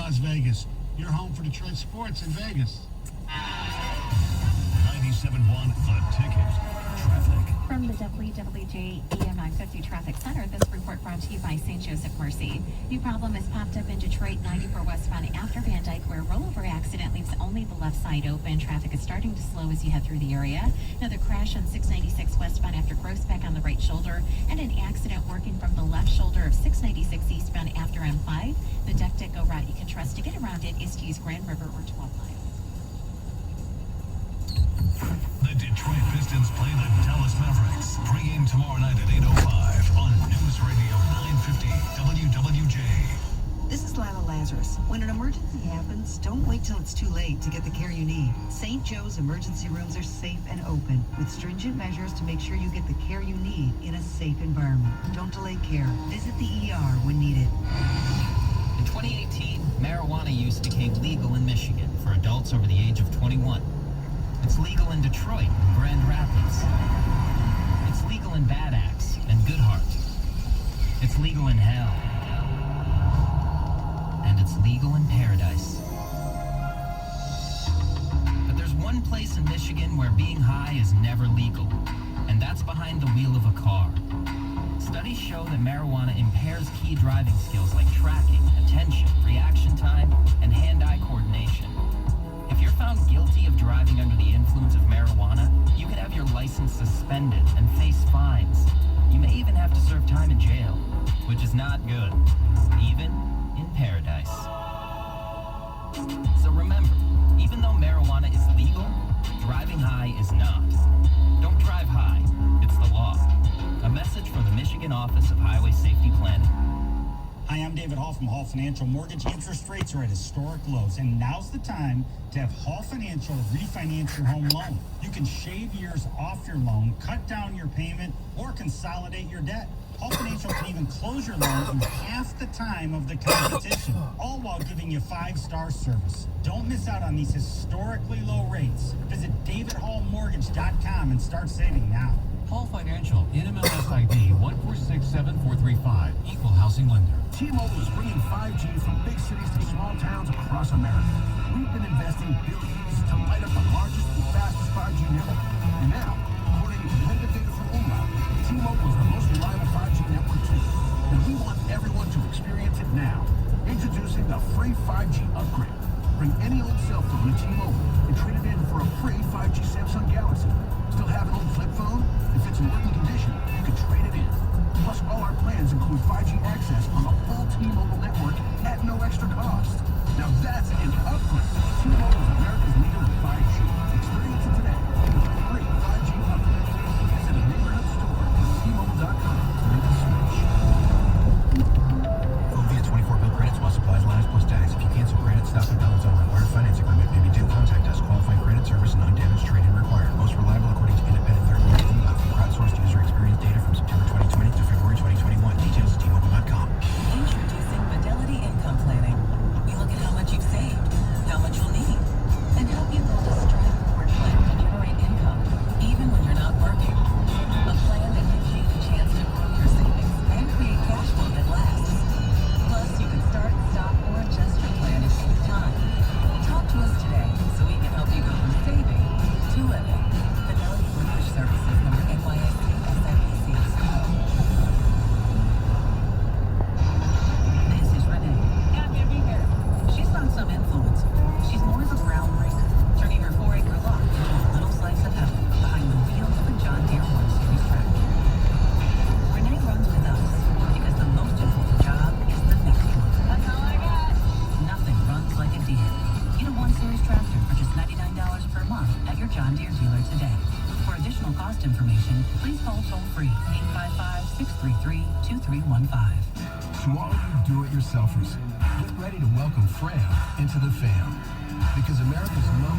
Las Vegas, your home for Detroit sports in Vegas. 97.1 The Ticket. Traffic. From the WWJ AM 950 Traffic Center, this report brought to you by St. Joseph Mercy. New problem has popped up in Detroit, 94 westbound after Van Dyke, where a rollover accident leaves only the left side open. Traffic is starting to slow as you head through the area. Another crash on 696 westbound after Groesbeck on the right shoulder, and an accident working from the left shoulder of 696 eastbound after M5. The DECO route you can trust to get around it is to use Grand River or 12 Mile. The Detroit Pistons play the Dallas Mavericks. Pre-game tomorrow night at 8:05 on News Radio 950 WWJ. This is Lila Lazarus. When an emergency happens, don't wait till it's too late to get the care you need. St. Joe's emergency rooms are safe and open, with stringent measures to make sure you get the care you need in a safe environment. Don't delay care. Visit the ER when needed. In 2018, marijuana use became legal in Michigan for adults over the age of 21. It's legal in Detroit and Grand Rapids. It's legal in Bad Axe and Goodhart. It's legal in hell. And it's legal in paradise. But there's one place in Michigan where being high is never legal, and that's behind the wheel of a car. Studies show that marijuana impairs key driving skills like tracking, attention, reaction time, and hand-eye coordination. If you're found guilty of driving under the influence of marijuana, you could have your license suspended and face fines. You may even have to serve time in jail, which is not good, even in paradise. So remember, even though marijuana is legal, driving high is not. Don't drive high. It's the law. A message from the Michigan Office of Highway Safety Planning. Hi, I'm David Hall from Hall Financial. Mortgage interest rates are at historic lows, and now's the time to have Hall Financial refinance your home loan. You can shave years off your loan, cut down your payment, or consolidate your debt. Hall Financial can even close your loan in half the time of the competition, all while giving you 5-star service. Don't miss out on these historically low rates. Visit davidhallmortgage.com and start saving now. Hall Financial, NMLS ID 1467435, Equal Housing Lender. T-Mobile is bringing 5G from big cities to small towns across America. We've been investing billions to light up the largest and fastest 5G network. And now, according to competitive data from Umlaut, T-Mobile is the most reliable 5G network too. And we want everyone to experience it now. Introducing the free 5G upgrade. Bring any old cell phone to T-Mobile and trade it in for a free 5G Samsung Galaxy. Still have an old flip phone? If it's in working condition, you can trade it in. Plus, all our plans include 5G access on the full T-Mobile network at no extra cost. Now that's an upgrade. T-Mobile is America's leader in 5G. Experience it today with a free 5G upgrade. Visit a neighborhood store or T-Mobile.com to make the switch. Phone via 24-bill credits while supplies last plus tax. If you cancel credit, stop and balance on required finance agreement may be due. Contact us. Qualifying credit service and non-damage trade-in required. Most reliable according to independent third-party Umlaut from crowdsourced user experience data from September 2020 to February 2021. Details at T-Mobile.com. Introducing Fidelity Income Planning. We look at how much you've saved, how much you'll need, and help you build a straightforward plan to generate income, even when you're not working. A plan that gives you the chance to grow your savings and create cash flow that lasts. Plus, you can start, stop, or adjust your plan at any time. Talk to us today so we can help you go from saving to living. Fidelity Brokerage Services, number NYSE SIPC. This is Renee. Happy to be here. She's not some influencer. She's more of a groundbreaker, turning her 4-acre lot into a little slice of heaven behind the wheels of a John Deere 1 Series tractor. Renee runs with us because the most important job is the next one. That's all I got. Nothing runs like a Deere. Get a 1 Series tractor for just $99 per month at your John Deere dealer today. For additional cost information, please call toll-free 855-633-2315. To all you do-it-yourselfers, get ready to welcome Fram into the fam. Because America's #1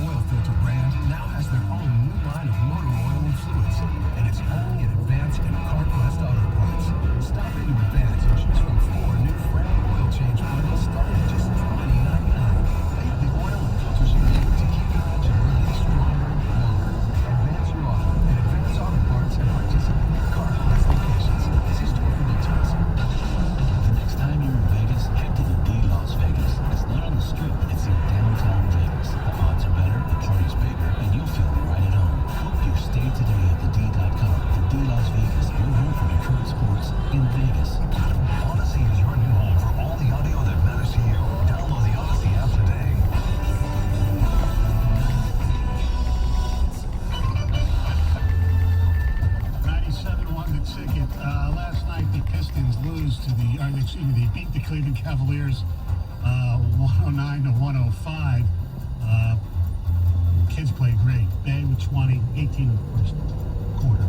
oil filter brand now has their own new line of motor oil and fluids. And it's only at Advance and CarQuest Auto Parts. Stop into Advance and choose from 4 new Fram oil change bundles starting at just $20.99. They have the oil and filters you need to keep your engine running stronger and longer. Advance your auto at Advance Auto Parts and participating CarQuest locations. See store for details. The next time you're in Vegas, head to the D Las Vegas, as 109 to 105. Kids played great. Bay with 20, 18 in the first quarter.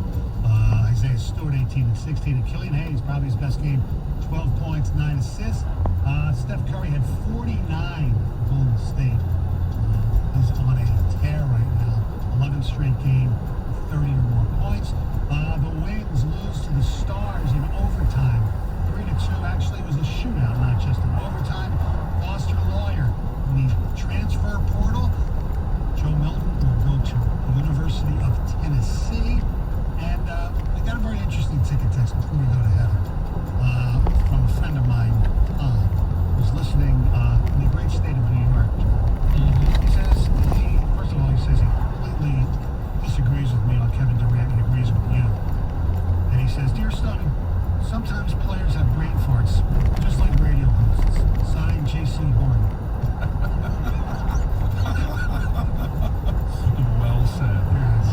Isaiah Stewart, 18 and 16. And Killian Hayes, probably his best game, 12 points, 9 assists. Steph Curry had 49 for Golden State. He's on a tear right now. 11 straight game, 30 or more points. The Wings lose to the Stars in overtime. 3-2. Actually, it was a shootout, not just an overtime. Foster Lawyer in the transfer portal. Joe Milton will go to the University of Tennessee. And I got a very interesting ticket text before we go to heaven from a friend of mine who's listening in the great state of New York. He says, first of all, he says he completely disagrees with me on Kevin Durant and agrees with you. And he says, Dear Stoney, sometimes players have brain farts, just like radio hosts. Signed, J.C. Horn. Well said. Yes.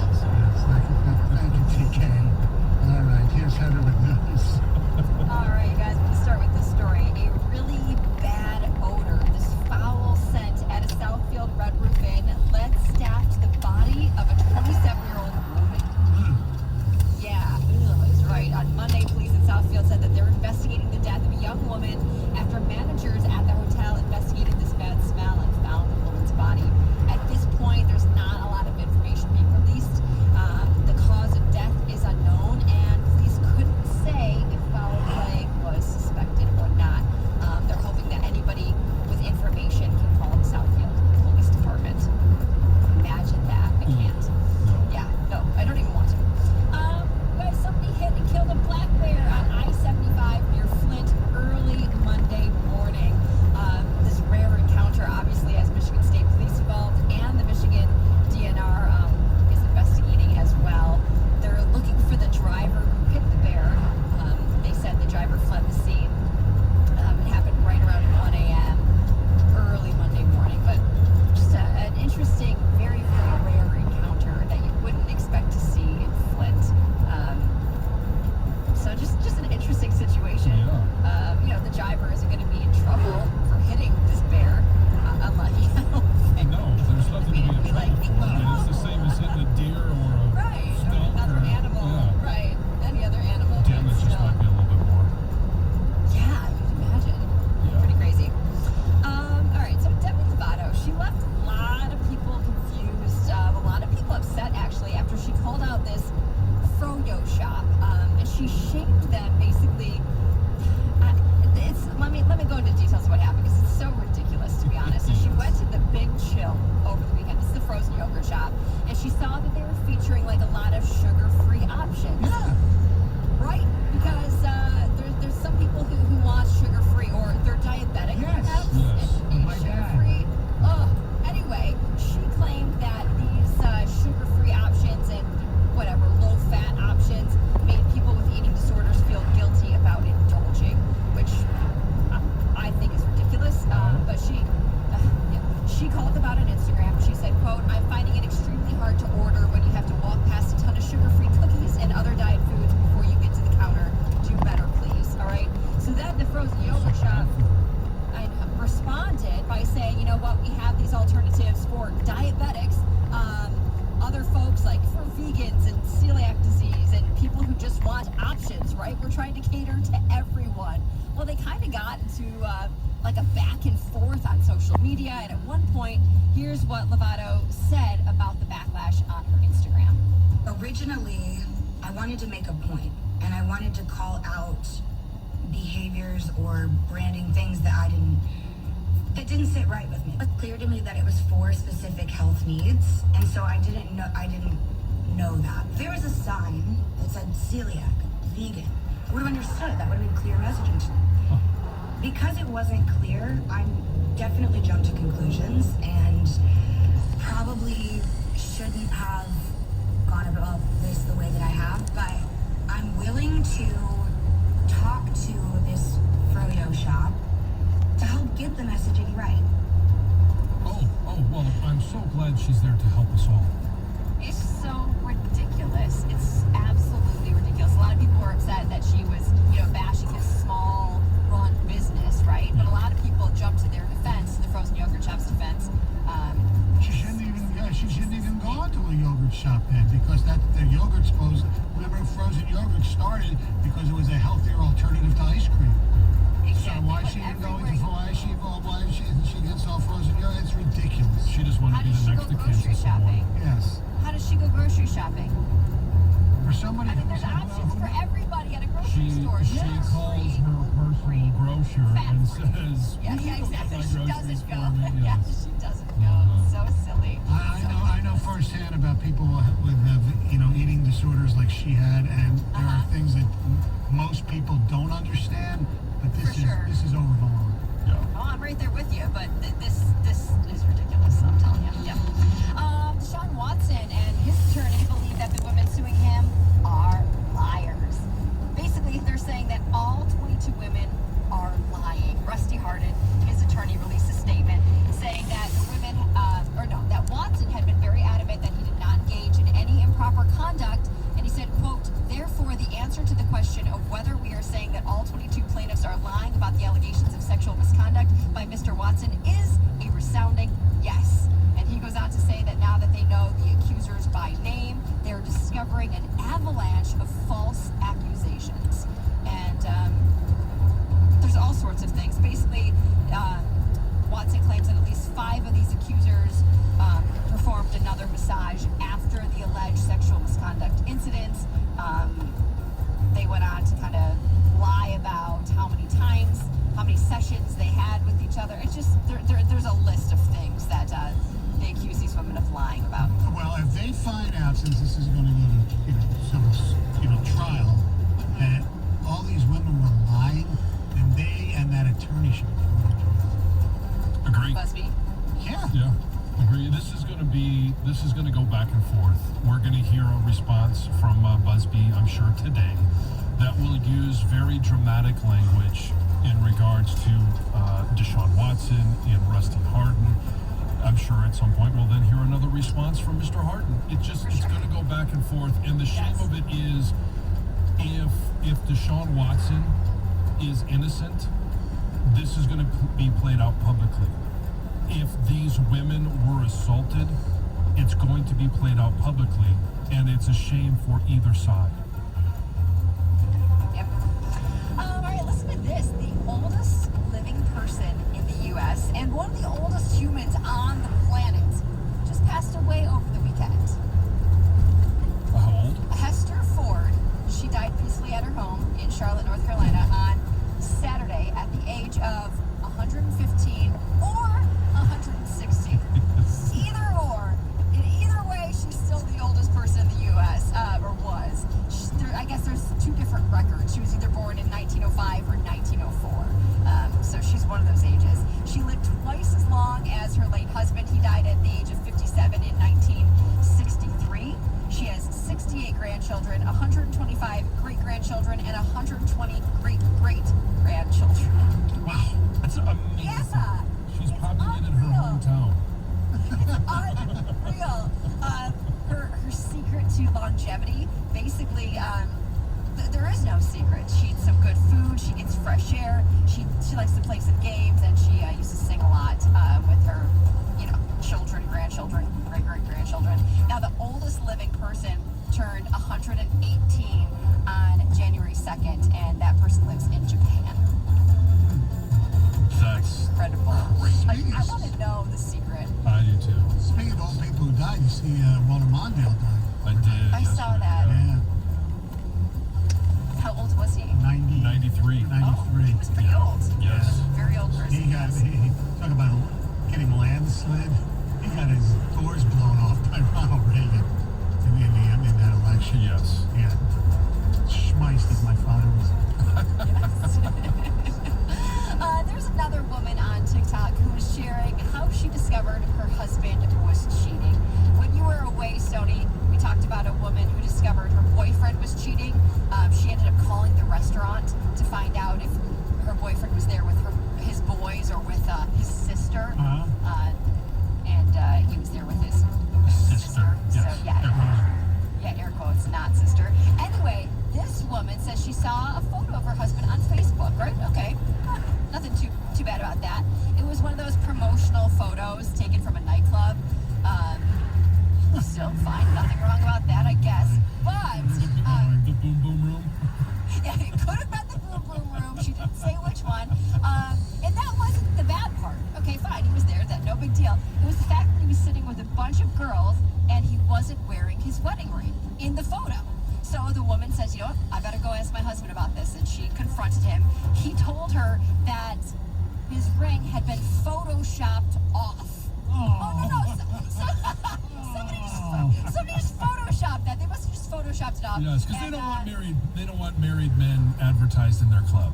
Thank you, TK. All right, here's Heather with news. All right, you guys, let's start with this story. A really bad odor, this foul scent at a Southfield Red Roof Inn led staff to the body of a 27-year-old woman. Yeah, that's right. On Monday, police in Southfield said that they're investigating the death of a young woman after managers at the hotel investigated this bad smell and found the woman's body. At this point, there's not a lot of information being released. The cause of death is unknown, and police couldn't say if foul play was suspected or not. They're hoping that anybody with information can call the Southfield Police Department. Imagine that. I can't. Yeah, no, I don't even want to. Guys, somebody hit and killed a black bear on I-75 near Flint early Monday morning. This rare encounter obviously has Michigan State Police involved, and the Michigan DNR is investigating as well. They're looking for the driver who hit the bear. They said the driver fled the scene. It happened right around 1 a.m. early Monday morning, but just an interesting, very, very rare encounter that you wouldn't expect to see in Flint. So just an interesting situation. The driver isn't going to be in trouble for hitting this bear. Unlucky, I don't think. No, there's nothing to be in trouble for. I mean, it's the same as hitting a deer or a skunk another or animal. Yeah. Right, any other animal. Damage just might be a little bit more. Yeah, you can imagine. Yeah. Pretty crazy. All right, so Demi Lovato, she left a lot of people confused, a lot of people upset actually after she called out this Froyo shop, and she shamed them basically. Let me go into details of what happened because it's so ridiculous to be honest. So she went to the Big Chill over the weekend. This is the frozen yogurt shop, and she saw that they were featuring like a lot of sugar-free options. Yeah. Right? Because there's some people who want sugar-free or they're diabetic. Yes. Perhaps, Yes. and eat My dad. sugar-free. Anyway, she claimed that these sugar-free options and whatever low-fat options made people with eating disorders feel guilty about indulging, which I think is ridiculous. But she called them out on Instagram. She said, quote, I'm finding it extremely hard to order when you have to walk past a ton of sugar-free cookies and other diet foods before you get to the counter. Do better, please. All right. So then the frozen yogurt shop responded by saying, you know what, we have these alternatives for diabetics, other folks like for vegans and celiac disease and people who just want options, right? We're trying to cater to everyone. Well, they kind of got into like a back and forth on social media, and at one point, here's what Lovato said about the backlash on her Instagram. Originally, I wanted to make a point, and I wanted to call out behaviors or branding things that didn't sit right with me. It was clear to me that it was for specific health needs, and so I didn't know that. If there was a sign that said celiac, vegan, I would have understood. That would have been clear messaging to me. Because it wasn't clear, I definitely jumped to conclusions and probably shouldn't have gone about this the way that I have, but I'm willing to talk to this Froyo shop to help get the messaging right. Oh, well, I'm so glad she's there to help us all. It's so ridiculous. It's absolutely ridiculous. A lot of people were upset that she was, bashing this small run business, right? But a lot of people jumped to their defense, the frozen yogurt shop in because the yogurt's supposed. Remember, frozen yogurt started because it was a healthier alternative to ice cream. So why is she going to why she gets all frozen yogurt? It's ridiculous. She just wanted How to be does the she next go to grocery cancel someone. shopping? Yes. How does she go grocery shopping? For somebody I mean, there's options for everybody at a grocery store. She calls her personal grocer and says, Yeah, "Will you go get exactly. my She groceries doesn't for go. me?" Yeah, Yes. she doesn't go. So silly. I know firsthand about people with eating disorders like she had, and there are things that most people don't understand. But this is over the line. Oh, I'm right there with you, but this is ridiculous. I'm telling you. Yeah. Deshaun Watson and his attorney believe that the women suing him are liars. Basically, they're saying that all 22 women are lying. Rusty Hardin, his attorney, released a statement saying that the women, that Watson had been very adamant that he did not engage in any improper conduct, and he said, quote, therefore, the answer to the question of whether we are saying that all 22 plaintiffs are lying about the allegations of sexual misconduct by Mr. Watson is a resounding yes. And he goes on to say that now that they know the accusers by name, they're discovering an avalanche of false accusations. And there's all sorts of things. Basically, Watson claims that at least 5 of these accusers performed another massage after the alleged sexual misconduct incidents. They went on to kind of lie about how many times, how many sessions they had with each other. It's just, there's a list of things that they accuse these women of lying about. Well, if they find out, since this is going to go to trial, that all these women were lying, then they and that attorney should be thrown in jail. Agree. Busby? Yeah. Yeah, agree. This is going to go back and forth. We're going to hear a response from Busby, I'm sure today, that will use very dramatic language in regards to Deshaun Watson and Rusty Hardin. I'm sure at some point we'll then hear another response from Mr. Hardin. It's going to go back and forth, and the shame of it is if Deshaun Watson is innocent, this is going to be played out publicly. If these women were assaulted, it's going to be played out publicly, and it's a shame for either side. Yep. All right, listen to this. The oldest living person in the U.S. and one of the oldest humans on the planet just passed away over the weekend. How old? Hester Ford. She died peacefully at her home in Charlotte, North Carolina on Saturday at the age of 115 or 160. Either or. In either way, she's still the oldest person in the U.S., or was. I guess there's 2 different records. She was either born in 1905 or 1904. So she's one of those ages. She lived twice as long as her late husband. He died at the age of 57 in 1963. She has 68 grandchildren, 125 great-grandchildren, and 120 great-great-grandchildren. Wow, that's amazing. Yeah. She's populated her hometown. Unreal. Her secret to longevity, basically, there is no secret. She eats some good food. She gets fresh air. She likes to play some games, and she used to sing a lot with her, children, grandchildren, great-great-grandchildren. Now, the oldest living person turned 118 on January 2nd, and that person lives in Japan. That's incredible. Great. I want to know the secret. I do too. Speaking of old people who died, you see Walter Mondale died. I did. I saw that. Yeah. How old was he? 93. 93. Oh, he was pretty old. Yes. Very old person. He talk about getting landslid. He got his doors blown off by Ronald Reagan in that election. Yes. Yeah. Schmeist, as my father was. There's another woman on TikTok who is sharing how she discovered her husband was cheating. When you were away, Stoney, we talked about a woman who discovered her boyfriend was cheating. She ended up calling the restaurant to find out if her boyfriend was there with his boys or with his sister. And he was there with his sister. Yes. So, yeah, air quotes, not sister. Anyway, this woman says she saw a photo of her husband on Facebook, right? Okay. Nothing too bad about that. It was one of those promotional photos taken from a nightclub. still fine. Nothing wrong about that, I guess. But, The boom boom room. yeah, it could have been the boom boom room. She didn't say which one. And that wasn't the bad part. Okay, fine, he was there. That no big deal. It was the fact that he was sitting with a bunch of girls and he wasn't wearing his wedding ring in the photo. So the woman says, you know what, I better go ask my husband about this. And she confronted him. He told her that his ring had been photoshopped off. Oh, no. Somebody just photoshopped that. They must have just photoshopped it off. Yes, because they don't want married men advertised in their club.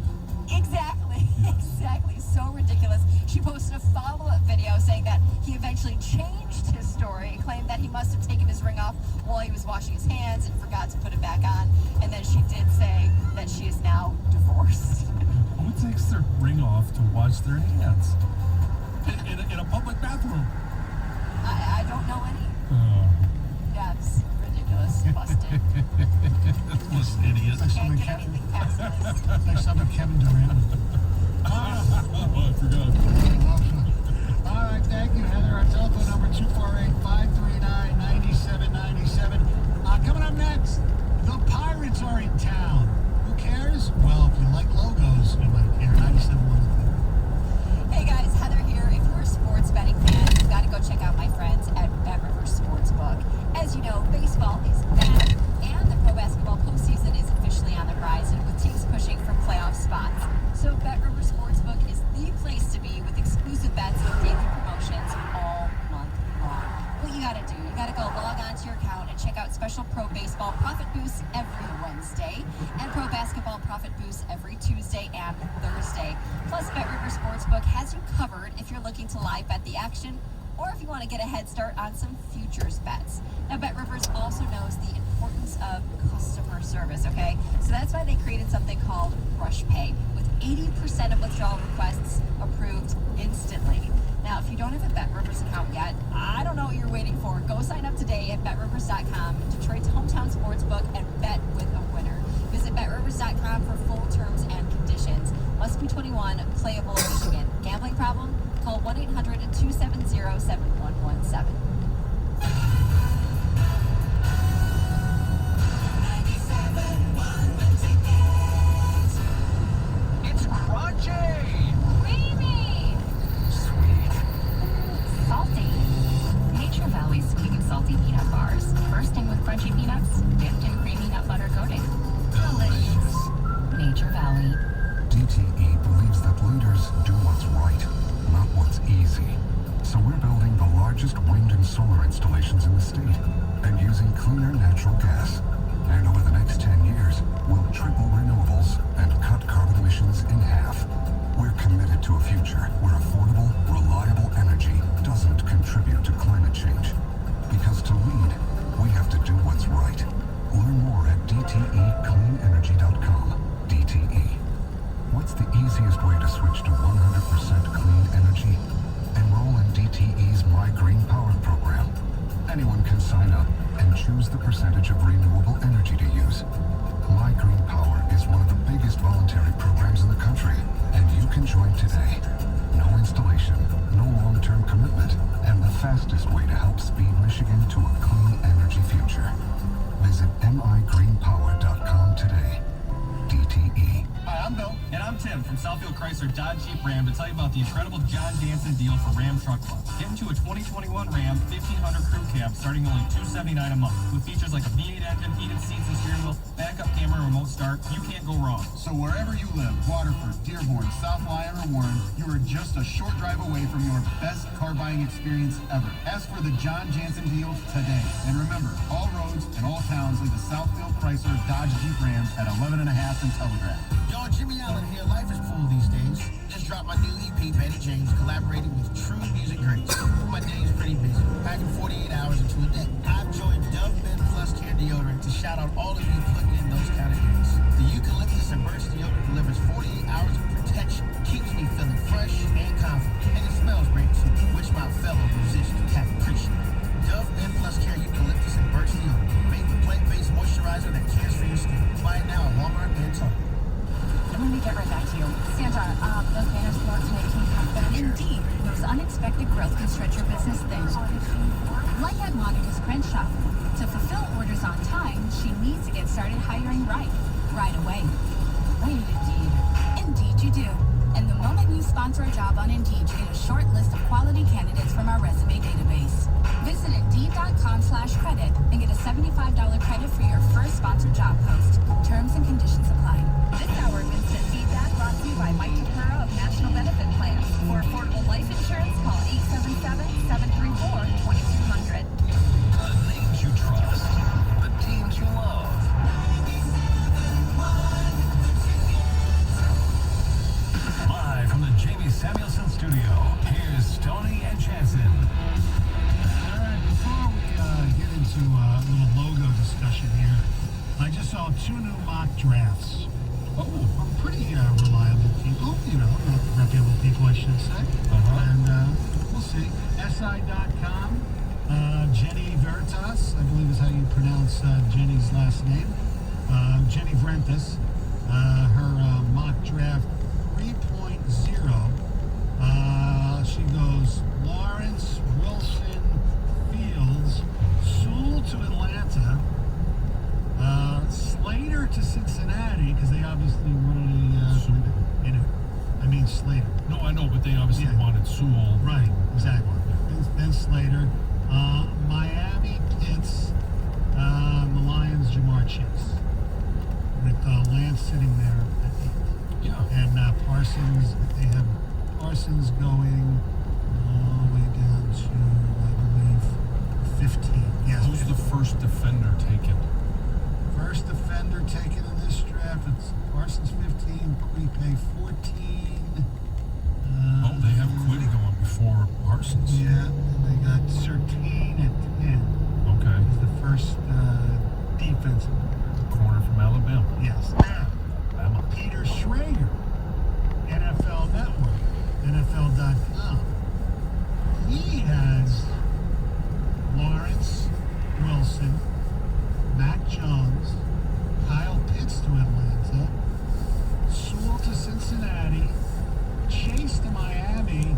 Exactly. Exactly. So ridiculous. She posted a follow-up video saying that he eventually changed his story and claimed that he must have taken his ring off while he was washing his hands and forgot to put it back on. And then she did say that she is now divorced. Who takes their ring off to wash their hands? In a public bathroom? I don't know any. Oh. Yeah, it's ridiculous. Busted. This idiot. Can't get anything past this. It's like something Kevin Durant. Oh, I forgot. All right, thank you, Heather. Our telephone number 248-539-9797. Coming up next, the Pirates are in town. Who cares? Well, if you like logos, you might care. 97.1. Hey guys, Heather here. If you're a sports betting fan, you've got to go check out my friends at BetRivers Sportsbook. As you know, baseball is back, and the pro basketball postseason is officially on the horizon, with teams pushing for playoff spots. So BetRivers Sportsbook is the place to be with exclusive bets and daily promotions all month long. What you got to do, you got to go log on to your account and check out special pro baseball profit boosts every Wednesday and pro basketball profit boosts every Tuesday and Thursday. Plus, BetRivers Sportsbook has you covered if you're looking to live bet the action or if you want to get a head start on some futures bets. Now, BetRivers also knows the importance of customer service, okay? So that's why they created something called Rush Pay, with 80% of withdrawal requests approved instantly. Now, if you don't have a BetRivers account yet, I don't know what you're waiting for. Go sign up today at BetRivers.com, Detroit's hometown sportsbook, and bet with a winner. Visit BetRivers.com for full terms and conditions. Must be 21, playable in Michigan. Gambling problem? Call 1-800-270-7117. It's crunchy! Creamy! Sweet. Salty. Nature Valley's sweet and salty peanut bars, bursting with crunchy peanuts, dipped in creamy nut butter coating. Delicious. Nature Valley. DTE believes that leaders do what's right, not what's easy. So we're building the largest wind and solar installations in the state and using cleaner natural gas. And over the next 10 years, we'll triple renewables and cut carbon emissions in half. We're committed to a future where affordable, reliable energy doesn't contribute to climate change. Because to lead, we have to do what's right. Learn more at DTEcleanenergy.com. DTE. What's the easiest way to switch to 100% clean energy? Enroll in DTE's My Green Power program. Anyone can sign up and choose the percentage of renewable energy to use. My Green Power is one of the biggest voluntary programs in the country, and you can join today. No installation, no long-term commitment, and the fastest way to help speed Michigan to a clean energy future. Visit migreenpower.com today. DTE. Hi, I'm Bill. And I'm Tim from Southfield Chrysler Dodge Jeep Ram to tell you about the incredible John Jansen deal for Ram Truck Club. Get into a 2021 Ram 1500 crew cab starting only $279 a month. With features like a V8 engine, heated seats and steering wheel, backup camera, remote start, you can't go wrong. So wherever you live, Waterford, Dearborn, South Lyon, or Warren, you are just a short drive away from your best car buying experience ever. Ask for the John Jansen deal today. And remember, all roads and all towns lead to Southfield Chrysler Dodge Jeep Ram at 11 and a half and Telegraph. Yo, Jimmy Allen here. Life is cool these days. Just dropped my new EP, Betty James, collaborating with true music greats. My day is pretty busy, packing 48 hours into a day. I've joined Dove Men Plus Care Deodorant to shout out all of you putting in those kind of days. The eucalyptus and burst deodorant delivers 48 hours of protection, keeps me feeling fresh and confident, and it smells great too, which my fellow musicians can appreciate. Dove Men Plus Care Eucalyptus and Burst Deodorant, made with plant-based moisturizer that cares for your skin. Buy it now at Walmart and Target. Let me get right back to you. Santa, those banners belong to my team. Indeed, those unexpected growth can stretch your business thin. Like at Monica's print shop. To fulfill orders on time, she needs to get started hiring right away. Right, Indeed. Indeed you do. And the moment you sponsor a job on Indeed, you get a short list of quality candidates from our resume database. Visit Indeed.com/credit and get a $75 credit for your first sponsored job post. Terms and conditions apply. This hour of Instant Feedback brought to you by Mike Takura of National Benefit Plans. For affordable life insurance, call 877-734-2200. The names you trust, the teams you love. Live from the Jamie Samuelson studio, here's Stoney and Jansen. All right, before we get into a little logo discussion here, I just saw 2 new mock drafts. Oh, pretty reliable people, reputable people, I should say. And we'll see. SI.com, Jenny Veritas, I believe is how you pronounce Jenny's last name. Jenny Vrentas, her mock draft 3.0. She goes Lawrence, Wilson, Fields, Sewell to Atlanta, Slater to Cincinnati, because they obviously wanted Slater. No, I know, but they obviously wanted Sewell. Right, exactly. Then Slater. Miami, Pitts, the Lions, Jamar Chase. With Lance sitting there at 8. Yeah. And Parsons, they have Parsons going all the way down to, I believe, 15. Yes. Who's the first defender taken? First defender taken in this draft, it's Parsons 15, Quipay 14. They have Quiddy going before Parsons. Yeah, and they got Surtain at 10. Okay. He's the first defensive corner from Alabama. Yes. Now, Peter Schrager, NFL Network, NFL.com. He has Lawrence, Wilson, Mac Jones, Kyle Pitts to Atlanta, Sewell to Cincinnati, Chase to Miami,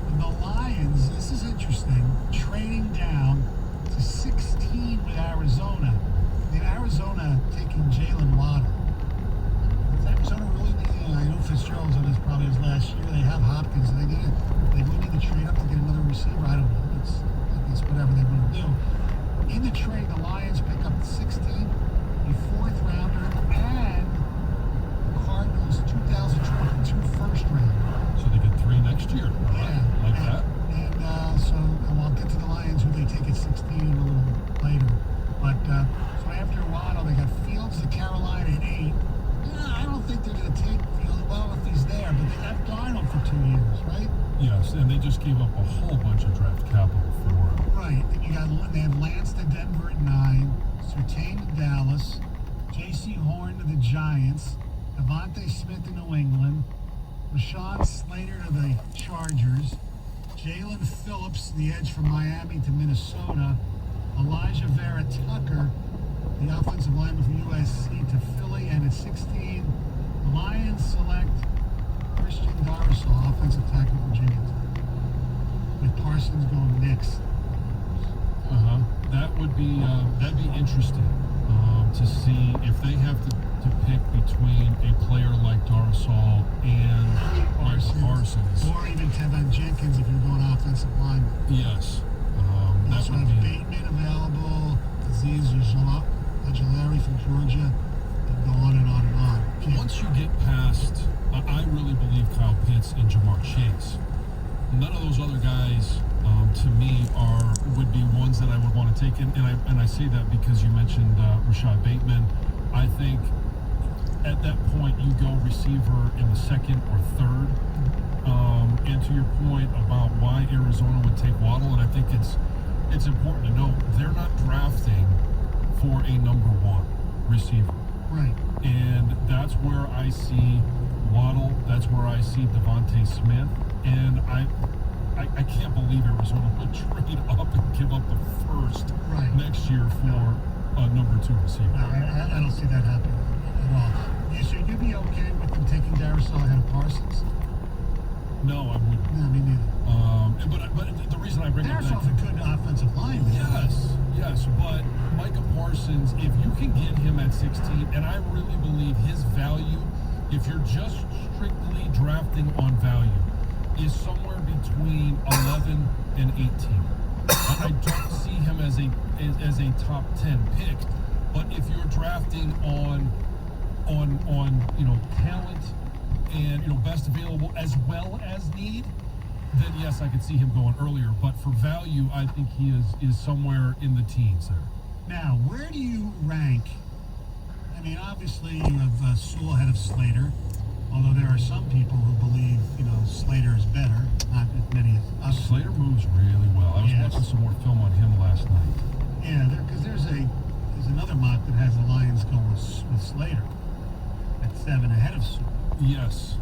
and the Lions, this is interesting, trading down to 16 with Arizona. In Arizona taking Jalen Waddle. Is Arizona really needing, I know Fitzgerald's on his probably his last year. They have Hopkins. They do need to trade up to get another receiver. I don't know. It's whatever they want to do. In the trade, the Lions pick up 16, a 4th rounder, and the Cardinals 2022 first round. So they get 3 next year. Yeah. Like that? And we'll get to the Lions, who they take at 16 a little later. But so after Waddle, they got Fields to Carolina at 8. I don't think they're going to take Fields. Well, if he's there, but they have Darnold for 2 years, right? Yes, and they just gave up a whole bunch of draft capital for him. Right. And they have Lance to Denver at 9, Surtain to Dallas, J.C. Horn to the Giants, Devontae Smith to New England, Rashawn Slater to the Chargers, Jalen Phillips, the edge from Miami to Minnesota, Elijah Vera Tucker, the offensive lineman from USC to Philly, and at 16, the Lions select Christian Darrisaw, offensive tackle from Virginia Tech, with Parsons going next. That would be that'd be interesting to see if they have to pick between a player like Darrisaw and Parsons. Or even Tevin Jenkins if you're going offensive lineman. Yes. You also have Bateman available, Aziz Ojulari from Georgia, and go on and on and on. Once you get past, I really believe Kyle Pitts and Jamar Chase. None of those other guys, to me, would be ones that I would want to take in. And I say that because you mentioned Rashad Bateman. I think at that point you go receiver in the 2nd or 3rd. And to your point about why Arizona would take Waddle, and I think it's important to note they're not drafting for a number 1 receiver. Right. And that's where I see Waddle. That's where I see Devontae Smith. And I can't believe Arizona would trade up and give up the first next year for a number 2 receiver. No, I don't see that happening at all. So you'd be okay with them taking Darrisaw ahead of Parsons? No, I wouldn't. No, me neither. But the reason I bring up Darisaul's a good offensive lineman. Yes, but Micah Parsons, if you can get him at 16, and I really believe his value, if you're just strictly drafting on value, is somewhere between 11 and 18. I don't see him as a top 10 pick, but if you're drafting on talent and best available as well as need, then yes, I could see him going earlier. But for value, I think he is somewhere in the teens there. Now, where do you rank? I mean, obviously you have Sewell ahead of Slater, although there are some people who believe Slater is better. Not as many as us. Slater moves really well. I was watching some more film on him last night. Yeah, because there's another mock that has the Lions going with Slater at 7 ahead of Sewell. Yes.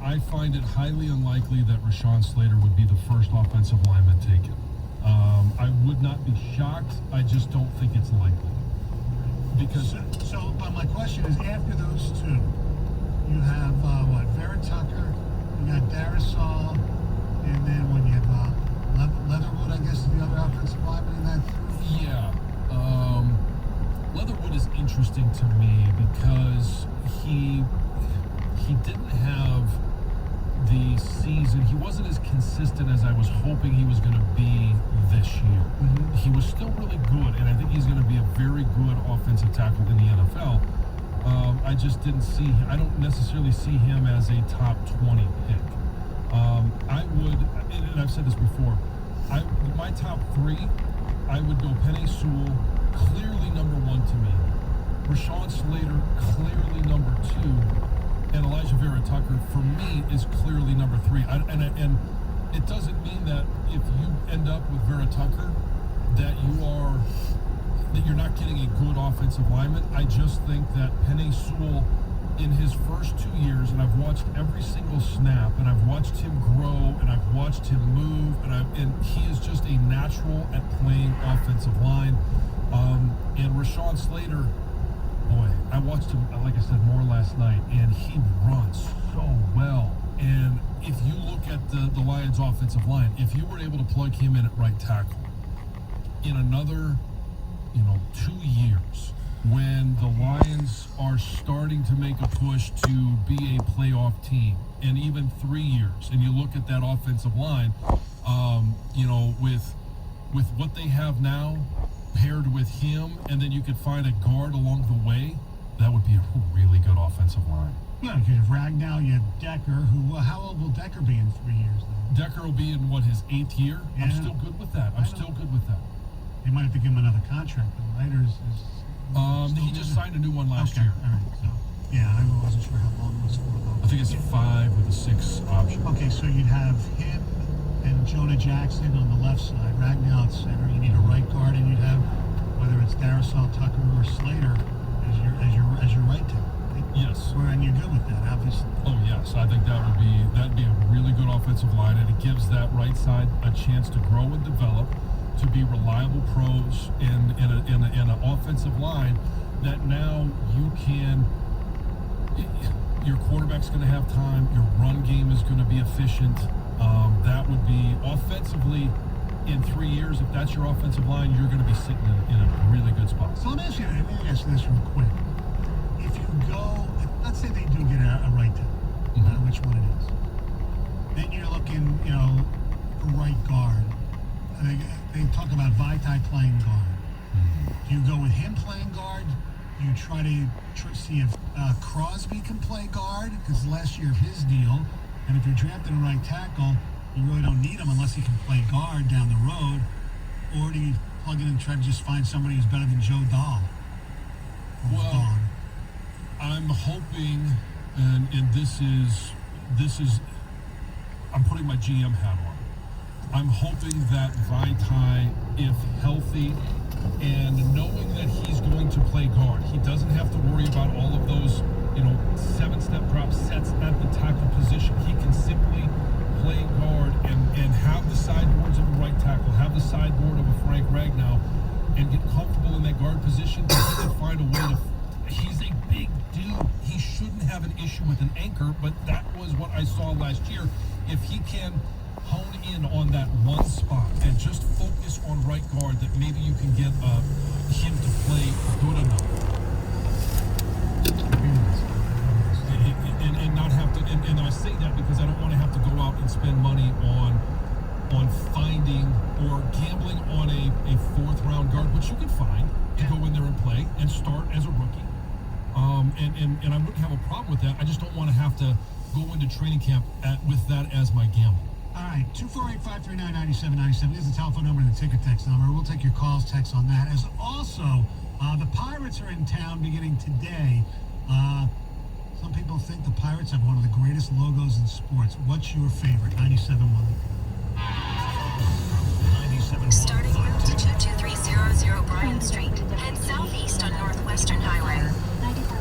I find it highly unlikely that Rashawn Slater would be the first offensive lineman taken. I would not be shocked. I just don't think it's likely. Because but my question is, after those two, you have Vera Tucker, you got Darisaul, and then when you have Leatherwood, I guess is the other offensive lineman in that. Yeah. Leatherwood is interesting to me because he didn't have the season. He wasn't as consistent as I was hoping he was going to be this year. Mm-hmm. He was still really good, and I think he's going to be a very good offensive tackle in the NFL. I just didn't see. I don't necessarily see him as a top 20 pick. I would, and I've said this before. My top 3, I would go Penei Sewell, clearly number 1 to me. Rashawn Slater, clearly number 2. And Elijah Vera Tucker, for me, is clearly number 3. And it doesn't mean that if you end up with Vera Tucker, that you're not getting a good offensive lineman. I just think that Penei Sewell, in his first 2 years, and I've watched every single snap, and I've watched him grow, and I've watched him move, and he is just a natural at playing offensive line. And Rashawn Slater, boy, I watched him, like I said, more last night, and he runs so well. And if you look at the Lions' offensive line, if you were able to plug him in at right tackle in another, 2 years, when the Lions are starting to make a push to be a playoff team, and even 3 years, and you look at that offensive line, with what they have now, paired with him, and then you could find a guard along the way, that would be a really good offensive line. Yeah, because you have Ragnow, you have Decker, how old will Decker be in 3 years then? Decker will be in, his 8th year? Yeah. I'm still good with that. They might have to give him another contract, though, right? Or he just signed a new one last year. All right, so, yeah, I wasn't sure how long it was for, though. I think it's 5 with a 6 option. Okay, so you'd have him and Jonah Jackson on the left side, Ragnow at center. You need a right guard, and you'd have, whether it's Darisaul, Tucker, or Slater as your right tackle. Right? Yes. And you're good with that, obviously. Oh yes, I think that'd be a really good offensive line, and it gives that right side a chance to grow and develop, to be reliable pros in an offensive line that now you can. Your quarterback's going to have time. Your run game is going to be efficient. That would be offensively. In 3 years, if that's your offensive line, you're going to be sitting in a really good spot. So let me ask you this real quick. If you go, let's say they do get a right tackle, no matter which one it is, then you're looking, for right guard. They talk about Vaitai playing guard. Do you go with him playing guard? Do you try to see if Crosby can play guard? Because last year of his deal, and if you're drafting a right tackle, you really don't need him unless he can play guard down the road. Or do you plug in and try to just find somebody who's better than Joe Dahl? Well, I'm hoping, and this is, I'm putting my GM hat on. I'm hoping that Vaitai, if healthy, and knowing that he's going to play guard, he doesn't have to worry about all of those, 7-step drop sets at the tackle position. He can simply play guard and have the sideboards of a right tackle, have the sideboard of a Frank Ragnow, and get comfortable in that guard position. He can find a way to. He's a big dude. He shouldn't have an issue with an anchor, but that was what I saw last year. If he can hone in on that one spot and just focus on right guard, that maybe you can get him to play good enough. And not have to, and I say that because I don't want to have to go out and spend money on finding or gambling on a fourth round guard, which you can find to go in there and play and start as a rookie. And I wouldn't have a problem with that. I just don't want to have to go into training camp with that as my gamble. All right, 248-539-9797 is the telephone number and the ticket text number. We'll take your calls, texts on that. As also, the Pirates are in town beginning today. Some people think the Pirates have one of the greatest logos in sports. What's your favorite? 97.1. 97.1. Starting route to 22300 Bryant Street. Head southeast on Northwestern Highway.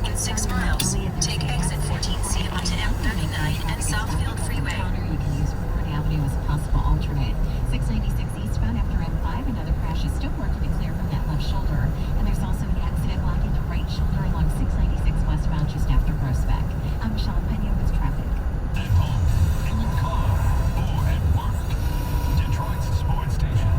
In 6 miles, take exit 14C onto M39 and Southfield Freeway. You can use Ford Avenue as a possible alternate. 696 eastbound after M5. Another crash is still working to clear from that left shoulder. And there's also the accident blocking the right shoulder along 696 westbound just after Groesbeck. I'm Sean Pena with traffic. At home, in your car, or at work. Detroit's sports station.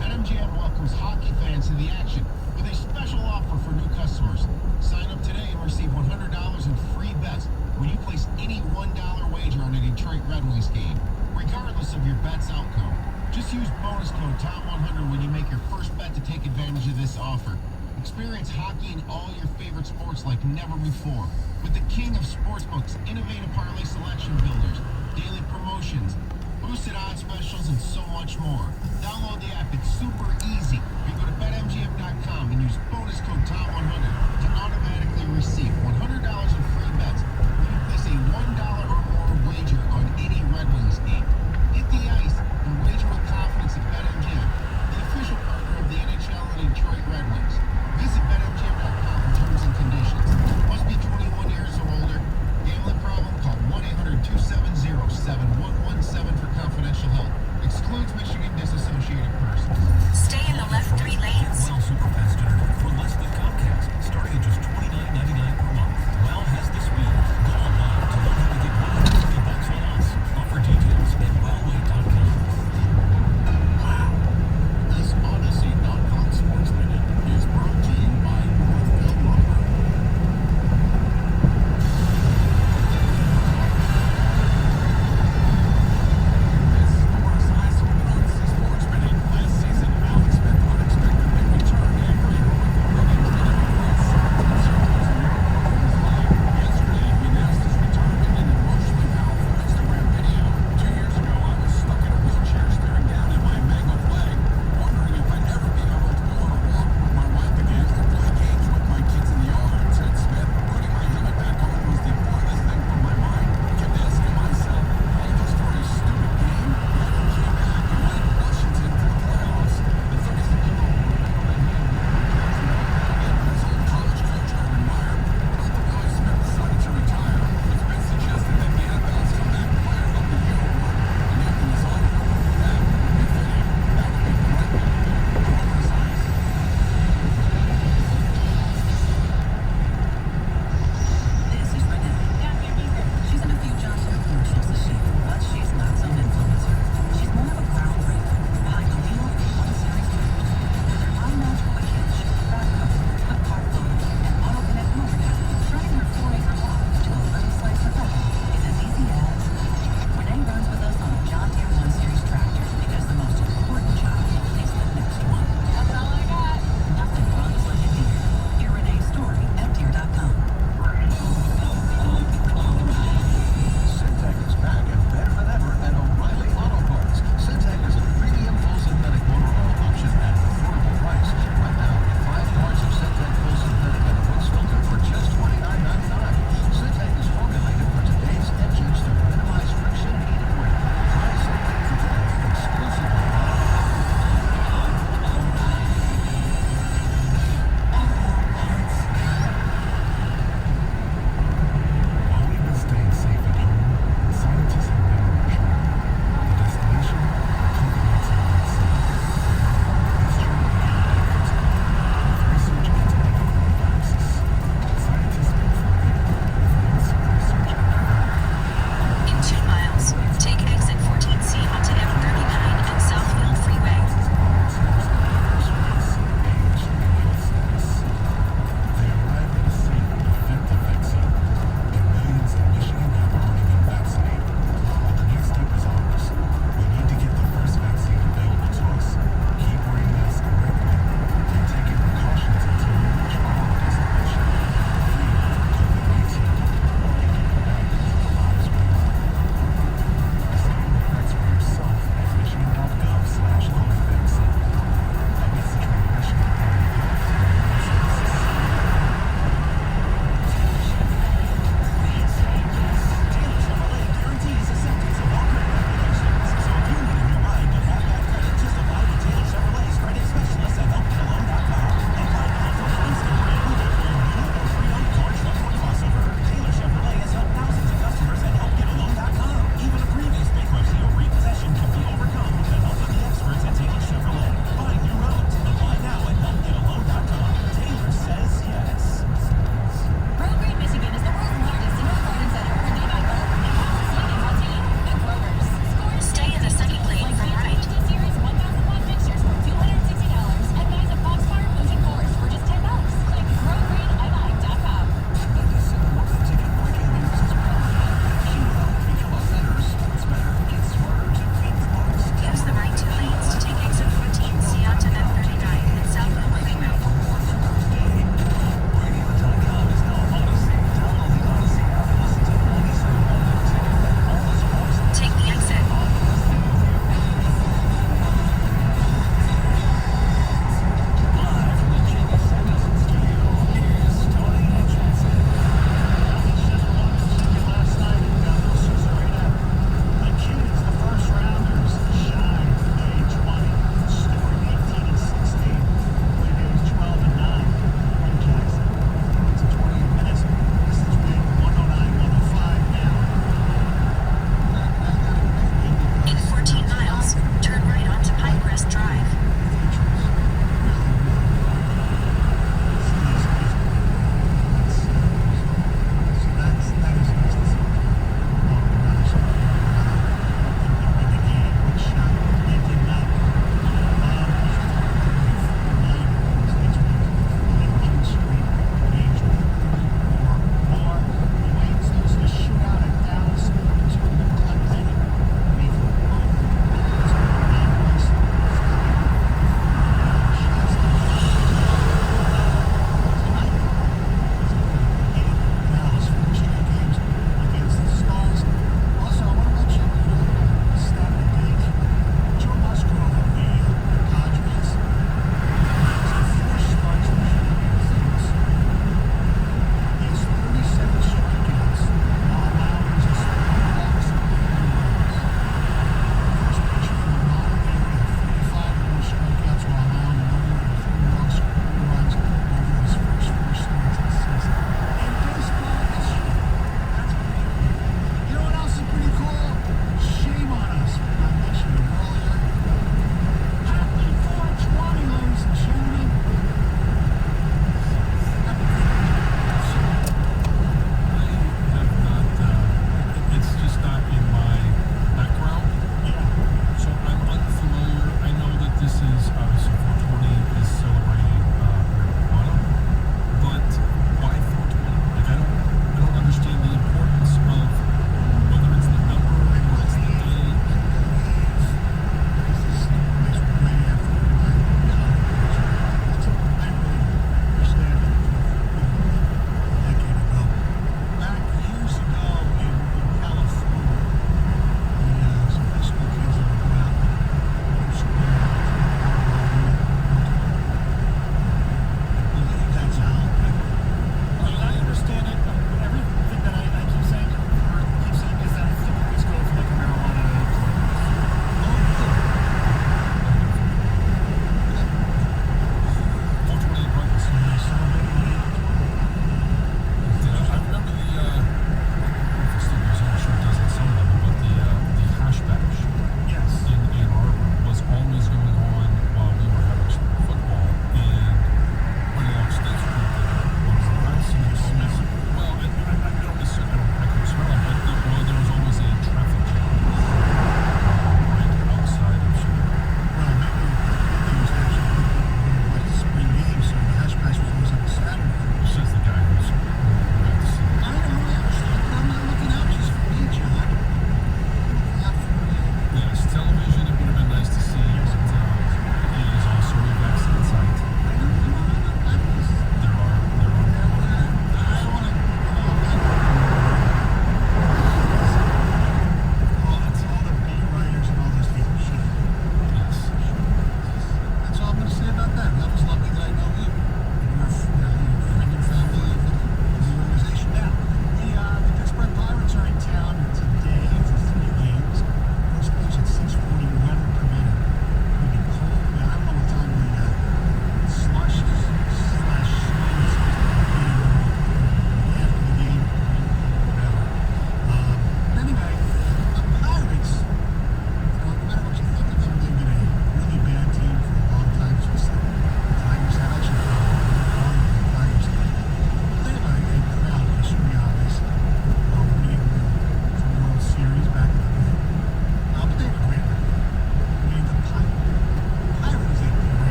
BetMGM welcomes hockey fans to the action with a special offer for new customers. Sign up today and receive $100 in free bets when you place any $1 wager on a Detroit Red Wings game, regardless of your bet's outcome. Just use bonus code TOM100 when you make your first bet to take advantage of this offer. Experience hockey in all your favorite sports like never before with the king of sportsbooks, innovative parlay selection builders, daily promotions, boosted odds specials, and so much more. Download the app. It's super easy. You go to BetMGM.com and use bonus code TOM100 to automatically receive $100 in free bets when you place a $1 or more wager on any Red Wings game. Hit the ice and wager with confidence at BetMGM, the official partner of the NHL and Detroit Red Wings. Visit BetMGM.com for terms and conditions. Must be 21 years or older. Gambling problem? Call 1-800-270-7117 for confidential help. Excludes Michigan disassociated persons. Stay in the left 3 lanes. Well Super Fast Internet for less than Comcast, starting at just $29.99 per month. Well has this week. Go online to learn how to get $150 on us. Offer details at wellway.com. Wow. This Odyssey.com Sports Minute is brought to you by Northfield Lumber. Sports Minute. Last season, Alex Smith unexpectedly returned and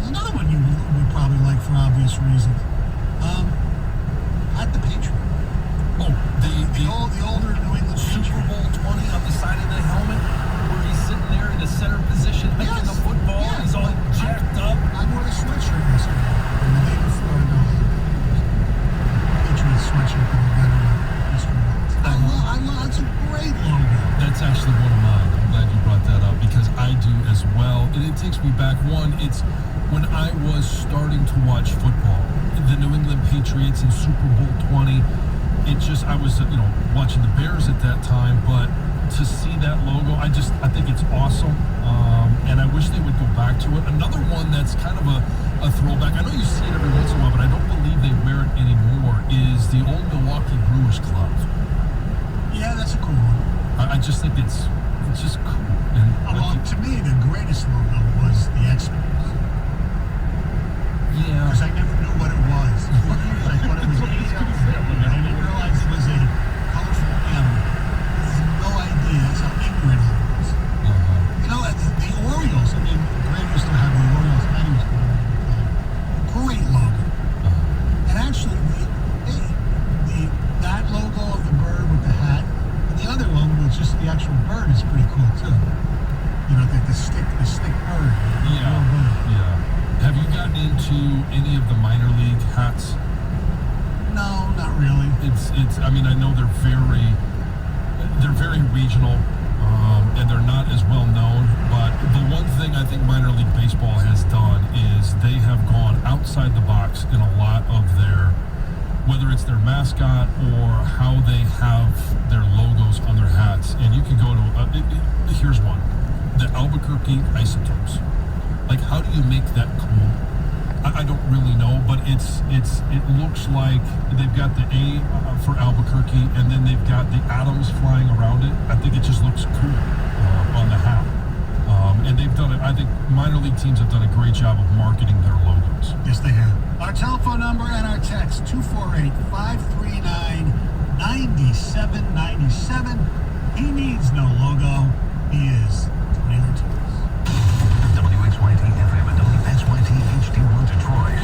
another one you would probably like for obvious reasons. At the Patriot. Oh, the older New England Super Bowl 20 on the side of the helmet, where he's sitting there in the center position, hiking the football, and he's all jacked up. I wore the sweatshirt yesterday. And the day before, Patriots sweatshirt that we got on yesterday. I love, it's a great logo. That's actually one of mine. I'm glad you brought that up because I do as well. And it takes me back. One, it's when I was starting to watch football, the New England Patriots in Super Bowl 20. It just, I was, watching the Bears at that time, but to see that logo, I think it's awesome. And I wish they would go back to it. Another one that's kind of a throwback, I know you see it every once in a while, but I don't believe they wear it anymore, is the old Milwaukee Brewers Club. Yeah, that's a cool one. I just think it's just cool. And well, to me, the greatest logo was the Expos. Yeah. Because I never knew what it was. For years, I thought it was I didn't realize it was a colorful M. I had no idea. That's how ignorant I was. The Orioles, the Braves still have the Orioles. Great logo. And actually, that logo of the bird with the hat, and the other one with just the actual bird is pretty cool too. The stick bird. Yeah. Have you gotten into any of the minor league hats? No, not really. It's. I know they're very regional, and they're not as well known. But the one thing I think minor league baseball has done is they have gone outside the box in a lot of their, whether it's their mascot or how they have their logos on their hats. And you can go to here's one, the Albuquerque Isotopes. Like, how do you make that cool? I don't really know, but it looks like they've got the A for Albuquerque, and then they've got the atoms flying around it. I think it just looks cool on the hat. And they've done it. I think minor league teams have done a great job of marketing their logos. Yes, they have. Our telephone number and our text, 248-539-9797. He needs no logo. He is Tony Ortiz. WXYT FM and WSYT HD1 Detroit.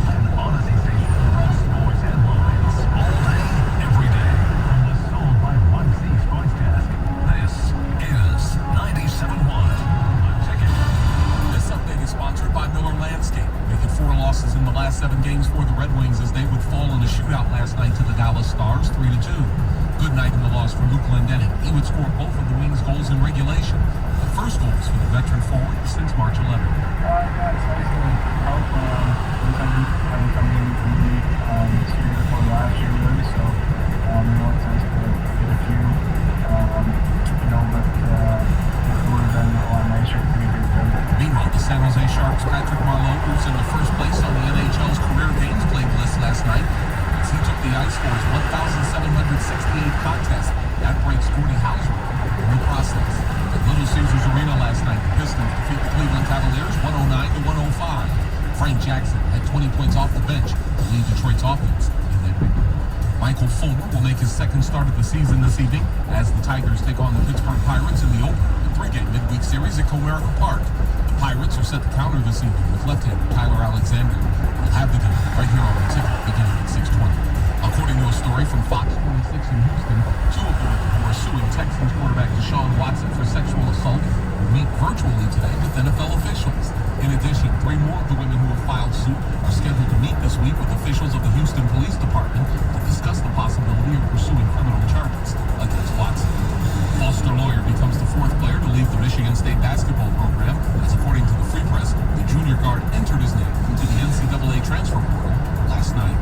An Odyssey station for sports headlines all day, every day. From the Sold by 1C Sportscast, this is 97.1 The Ticket. This update is sponsored by Miller Landscape, making 4 losses in the last 7 games for the Red Wings as they would fall in a shootout last night to the Dallas Stars, 3-2. Good night in the loss for Luke Glendening. He would score both of the Wings' goals in regulation. The first goals for the veteran forward since March 11th. Yeah, it's nice to help. Haven't come in from the league this year or last year, really. So, it's nice to get a few. But it would have been a lot nicer if we did them. Meanwhile, the San Jose Sharks' Patrick Marleau, who's in the first place on the NHL's career games played list last night, he took the ice for his 1,768 contest. That breaks Gordie Hauser in the process. At Little Caesars Arena last night, the Pistons defeat the Cleveland Cavaliers 109-105. Frank Jackson had 20 points off the bench to lead Detroit's offense in that victory. Michael Fulmer will make his second start of the season this evening as the Tigers take on the Pittsburgh Pirates in the opener, the 3-game midweek series at Comerica Park. The Pirates are set to counter this evening with left-hander Tyler Alexander. We'll have the game right here on the ticket beginning at 6:20. According to a story from Fox 26 in Houston, 2 of the women who are suing Texans quarterback Deshaun Watson for sexual assault will meet virtually today with NFL officials. In addition, 3 more of the women who have filed suit are scheduled to meet this week with officials of the Houston Police Department to discuss the possibility of pursuing criminal charges against Watson. Foster Lawyer becomes the 4th player to leave the Michigan State basketball program, as according to the Free Press, the junior guard entered his name into the NCAA transfer portal last night.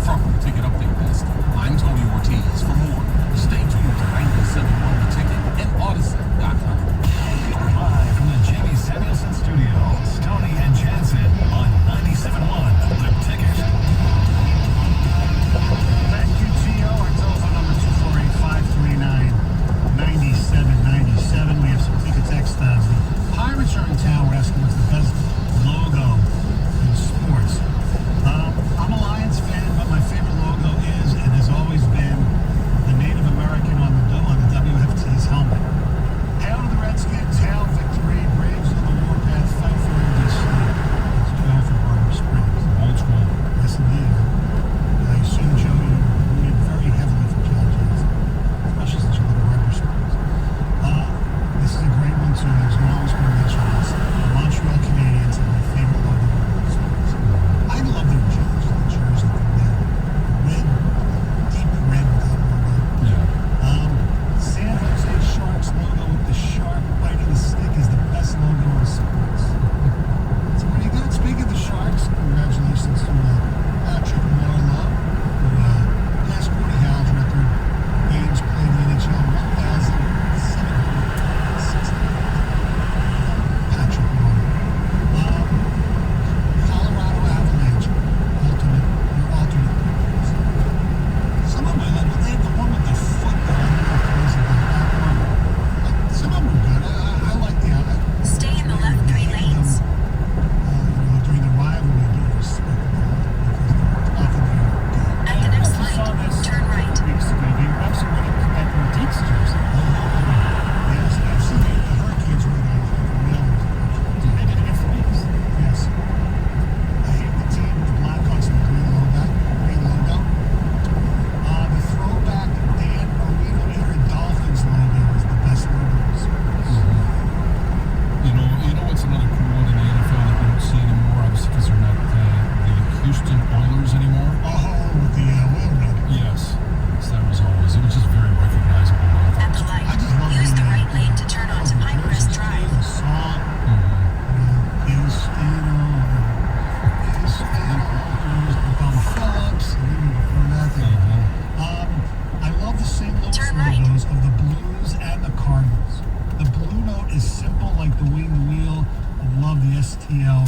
From the Ticket Update Desk, I'm Tony Ortiz. For more, stay tuned to 97.1 The Ticket and Odyssey.com. Live from the Jamie Samuelson Studios, Tony and Jansen on 97.1 The Ticket. Thank you, Gio. Our telephone number 248-539-9797. We have some ticket text. The Pirates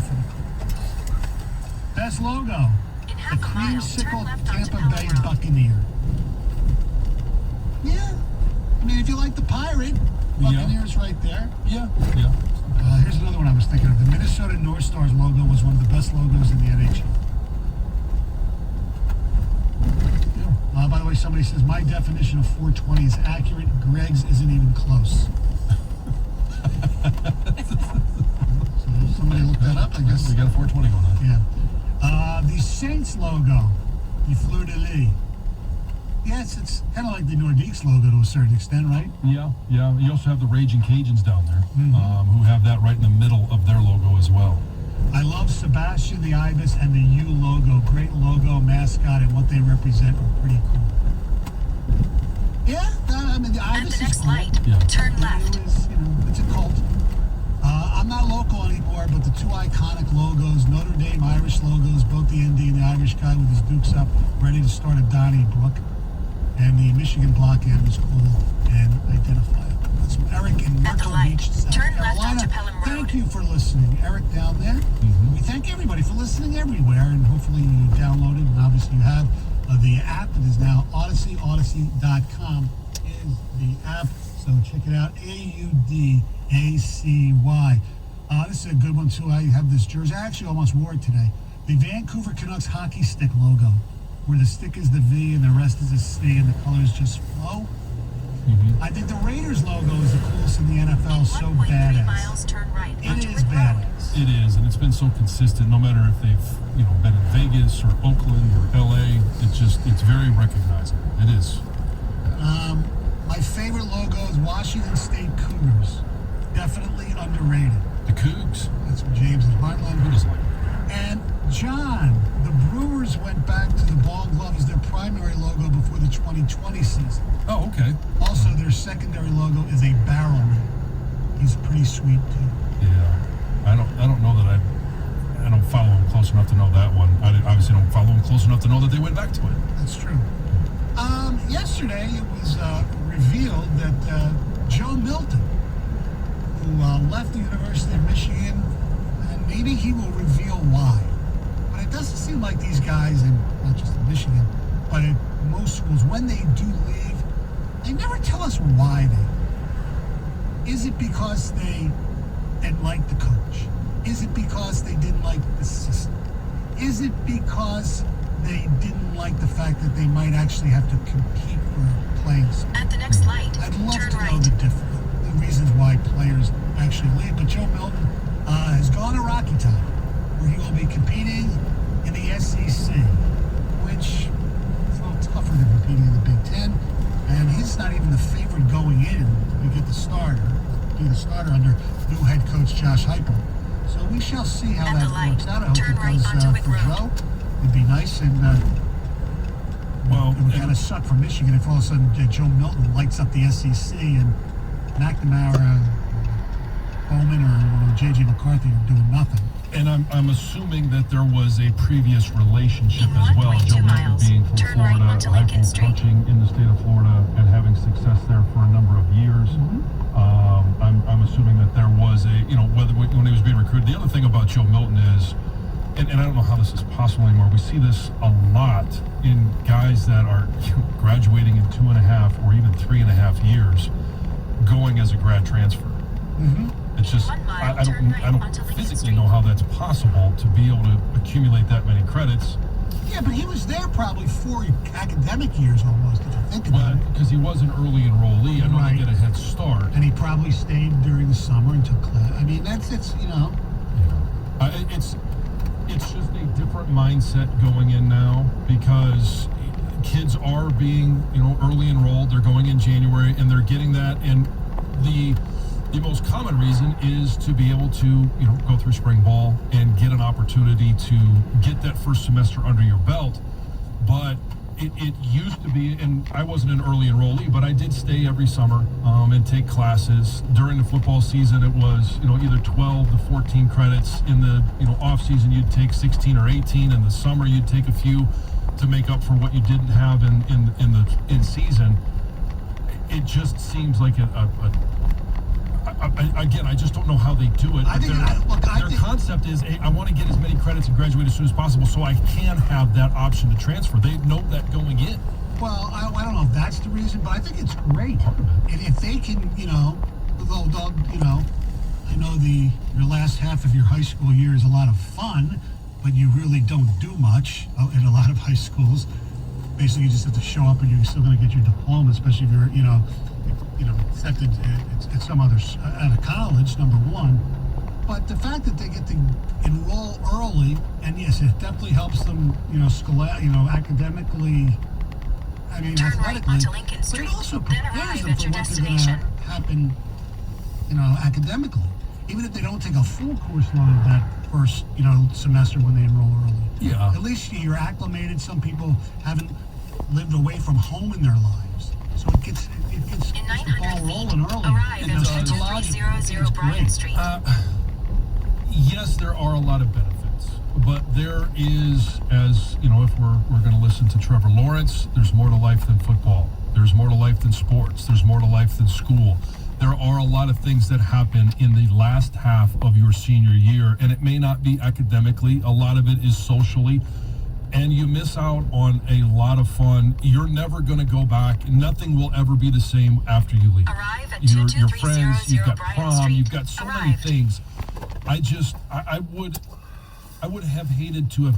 for the Colts. Best logo, the creamsicle Tampa Bay Buccaneer. Yeah. I mean, if you like the pirate, Buccaneer's right there. Yeah. Here's another one I was thinking of. The Minnesota North Stars logo was one of the best logos in the NHL. By the way, somebody says, my definition of 420 is accurate. Greg's isn't even close. So somebody looked that up, I guess. We got a 420 going on. Yeah. The Saints logo, the Fleur de Lis. Yes, it's kind of like the Nordiques logo to a certain extent, right? Yeah. You also have the Raging Cajuns down there, who have that right in the middle of their logo as well. I love Sebastian the Ibis and the U logo. Great logo, mascot, and what they represent are pretty cool. Yeah, I mean, the Ibis At the next is cool. light, turn left. It's a cult. I'm not local anymore, but the two iconic logos, Notre Dame Irish logos, both the ND and the Irish guy with his dukes up, ready to start a Donnybrook. And the Michigan block end was cool and identifiable. That's from Eric in Myrtle Beach, South Carolina. Thank you for listening, Eric down there. We thank everybody for listening everywhere, and hopefully you downloaded, and obviously you have the app that is now Odyssey. Odyssey.com is the app, so check it out. AUDACY. This is a good one too. I have this jersey. I actually almost wore it today. The Vancouver Canucks hockey stick logo, where the stick is the V and the rest is a C, and the colors just flow. I think the Raiders logo is the coolest in the NFL. So badass. Miles, turn right. It is badass. It is, and it's been so consistent. No matter if they've been in Vegas or Oakland or LA, it's very recognizable. It is. My favorite logo is Washington State Cougars. Definitely underrated. The Cougs. That's from James in Heartland. Who doesn't like it? And John, the Brewers went back to the ball glove as their primary logo before the 2020 season. Oh, okay. Also, their secondary logo is a barrel man. He's pretty sweet too. Yeah, I don't know that I don't follow him close enough to know that one. I obviously don't follow him close enough to know that they went back to it. That's true. Yesterday it was revealed that Joe Milton, who left the University of Michigan, and maybe he will reveal why. But it doesn't seem like these guys, and not just in Michigan, but at most schools, when they do leave, they never tell us why they. Is it because they didn't like the coach? Is it because they didn't like the system? Is it because they didn't like the fact that they might actually have to compete for a playing spot? At the next light, I'd love turn to know the reasons why players actually leave. But Joe Milton has gone to Rocky Top, where he will be competing in the SEC, which is a little tougher than competing in the Big Ten. And he's not even the favorite going in to get the starter, be the starter under new head coach Josh Heupel. So we shall see how that works out. I hope it goes for Joe. It'd be nice, and it would kind of suck for Michigan if all of a sudden Joe Milton lights up the SEC and McNamara, Bowman, or J.J. McCarthy are doing nothing. And I'm assuming that there was a previous relationship as well. Joe Milton being from Florida, Heupel coaching in the state of Florida and having success there for a number of years. I'm assuming that there was when he was being recruited. The other thing about Joe Milton is, and I don't know how this is possible anymore, we see this a lot in guys that are graduating in 2.5 or even 3.5 years, going as a grad transfer. It's just I don't physically know how that's possible to be able to accumulate that many credits. Yeah, but he was there probably 4 academic years almost, if you think about it. Because he was an early enrollee, I know they get a head start. And he probably stayed during the summer and took class. I mean, it's just a different mindset going in now, because kids are being, early enrolled. They're going in January, and they're getting that. And the most common reason is to be able to, go through spring ball and get an opportunity to get that first semester under your belt. But it used to be, and I wasn't an early enrollee, but I did stay every summer and take classes. During the football season, it was, either 12 to 14 credits. In the, off season, you'd take 16 or 18. In the summer, you'd take a few to make up for what you didn't have in season. It just seems like Again, I just don't know how they do it. Their concept is, hey, I want to get as many credits and graduate as soon as possible so I can have that option to transfer. They know that going in. Well, I don't know if that's the reason, but I think it's great. If they can, you know, I know your last half of your high school year is a lot of fun, but you really don't do much in a lot of high schools. Basically, you just have to show up and you're still going to get your diploma, especially if you're, accepted at some other, at a college, number one. But the fact that they get to enroll early, and yes, it definitely helps them, academically, Turn right athletically, onto Lincoln but Street, it also then prepares arrive them at for your what's going to destination. happen, academically. Even if they don't take a full course load that first, semester when they enroll early. Yeah. At least you're acclimated. Some people haven't lived away from home in their lives. So it gets In the 900 ball feet, rolling early. arrive And at the technology 2300 is Bryan great. Street. Yes, there are a lot of benefits, but there is, if we're going to listen to Trevor Lawrence, there's more to life than football. There's more to life than sports. There's more to life than school. There are a lot of things that happen in the last half of your senior year, and it may not be academically. A lot of it is socially, and you miss out on a lot of fun. You're never going to go back. Nothing will ever be the same after you leave. Arrive at Your 2230 friends, you've got Bryan prom, Street. you've got so many things. I would have hated to have